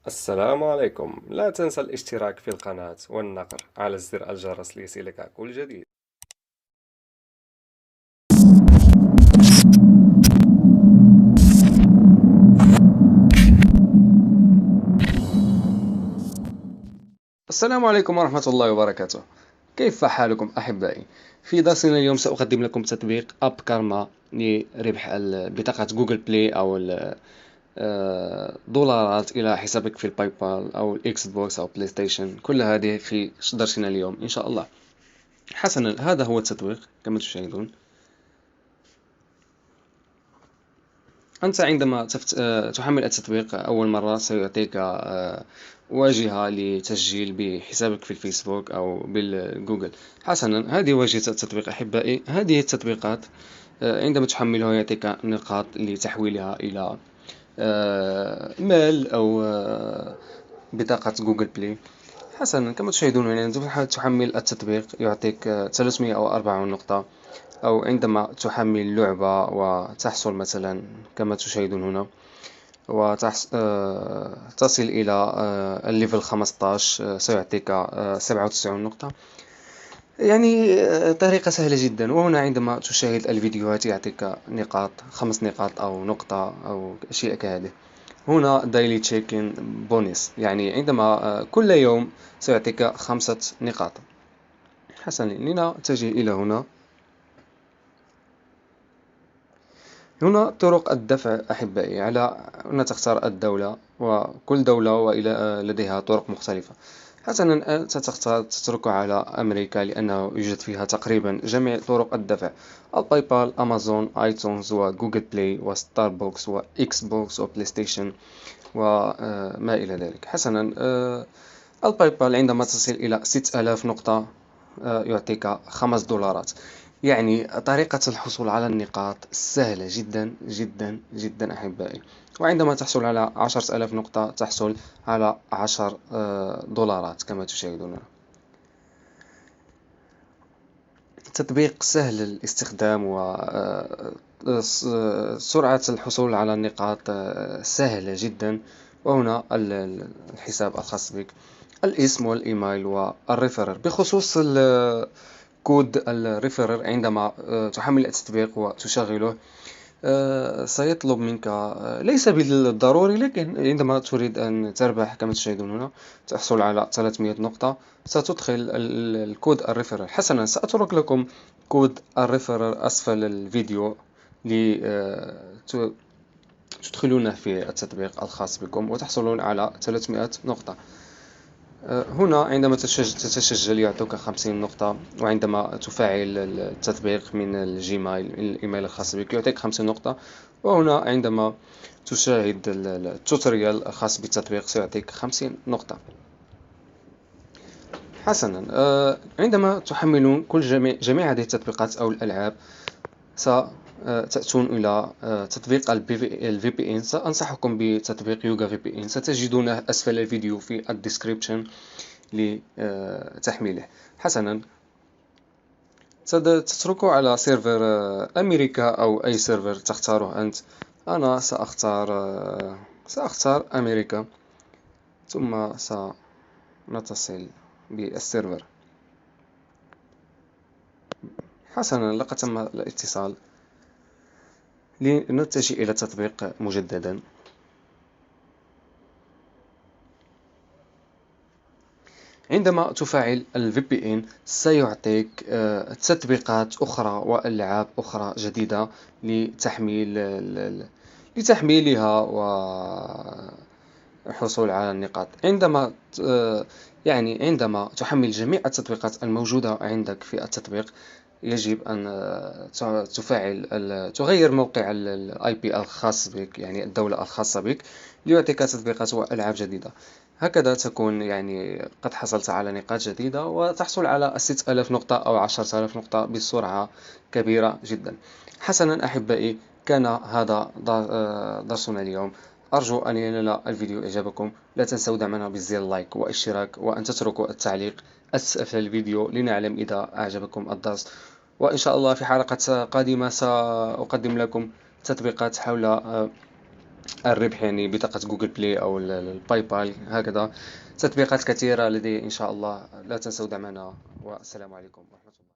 السلام عليكم. لا تنسى الاشتراك في القناة والنقر على زر الجرس ليصلك كل جديد. السلام عليكم ورحمة الله وبركاته. كيف حالكم أحبائي؟ في درسنا اليوم سأقدم لكم تطبيق أب كارما لربح بطاقة جوجل بلاي أو دولارات إلى حسابك في الباي بال أو الإكس بوكس أو بلاي ستيشن. كل هذه في درسنا اليوم إن شاء الله. حسنا، هذا هو التطبيق كما تشاهدون. أنت عندما تحمل التطبيق أول مرة سيعطيك واجهة لتسجيل بحسابك في الفيسبوك أو بالجوجل. حسنا، هذه واجهة التطبيق أحبائي. هذه التطبيقات عندما تحملها يعطيك نقاط لتحويلها إلى مال أو بطاقة جوجل بلاي. حسنا، كما تشاهدون هنا عندما تحمل التطبيق يعطيك 340 نقطة. أو عندما تحمل لعبة وتحصل مثلا كما تشاهدون هنا وتصل إلى الليفل 15 سيعطيك 97 نقطة. يعني طريقة سهلة جدا. وهنا عندما تشاهد الفيديوهات يعطيك نقاط، 5 نقاط أو نقطة أو أشياء كهذه. هنا دايلي تشيكن بونس، يعني عندما كل يوم سيعطيك 5 نقاط. حسنا، لنتجه إلى هنا. هنا طرق الدفع أحبائي. هنا تختار الدولة، وكل دولة وإلى لديها طرق مختلفة. حسنا، أنت تترك على أمريكا لأنه يوجد فيها تقريبا جميع طرق الدفع: الباي بال، أمازون، آيتونز، وجوجل بلاي، وستاربوكس، وإكس بوكس، وبلاي ستيشن، وما إلى ذلك. حسنا، الباي بال عندما تصل إلى 6000 نقطة يعطيك $5. يعني طريقة الحصول على النقاط سهلة جدا جدا جدا أحبائي. وعندما تحصل على 10,000 نقطة تحصل على 10 دولارات كما تشاهدون. تطبيق سهل الاستخدام، وسرعة الحصول على النقاط سهلة جدا. وهنا الحساب الخاص بك، الاسم والإيميل والريفرر. بخصوص كود الريفرر، عندما تحمل التطبيق وتشغله سيطلب منك، ليس بالضروري، لكن عندما تريد أن تربح كما تشاهدون هنا تحصل على 300 نقطة ستدخل الكود الريفرر. حسنا، سأترك لكم كود الريفرر أسفل الفيديو لتدخلونه في التطبيق الخاص بكم وتحصلون على 300 نقطة. هنا عندما تتسجل يعطوك 50 نقطة، وعندما تفعل التطبيق من الجيميل، من الإيميل الخاص بك، يعطيك 50 نقطة. وهنا عندما تشاهد التوتوريال الخاص بالتطبيق سيعطيك 50 نقطة. حسنا، عندما تحملون جميع هذه التطبيقات أو الألعاب ستأتون إلى تطبيق الفي بي إن. سأنصحكم بتطبيق يوغا في بي إن، ستجدونه أسفل الفيديو في الديسكريبشن لتحميله. حسنا، تتركه على سيرفر أمريكا أو أي سيرفر تختاره أنت. أنا سأختار أمريكا، ثم سنتصل بالسيرفر. حسنا، لقد تم الاتصال. لنتجه إلى التطبيق مجددا. عندما تفعل ال VPN سيعطيك تطبيقات أخرى وألعاب أخرى جديدة لتحميلها والحصول على النقاط. عندما تحمل جميع التطبيقات الموجودة عندك في التطبيق يجب أن تغير موقع ال IP الخاص بك، يعني الدولة الخاصة بك، ليعطيك تطبيقات وألعاب جديدة. هكذا تكون يعني قد حصلت على نقاط جديدة وتحصل على 6000 نقطة أو 10,000 نقطة بسرعة كبيرة جدا. حسنا أحبائي، كان هذا درسنا اليوم. أرجو أن ينال الفيديو إعجابكم. لا تنسوا دعمنا بزر لايك واشتراك، وأن تتركوا التعليق أسفل الفيديو لنعلم إذا أعجبكم الدرس. وإن شاء الله في حلقة قادمة سأقدم لكم تطبيقات حول الربح، يعني بطاقة جوجل بلاي أو الباي بال هكذا. تطبيقات كثيرة لدي إن شاء الله. لا تنسوا دعمنا، والسلام عليكم ورحمة الله.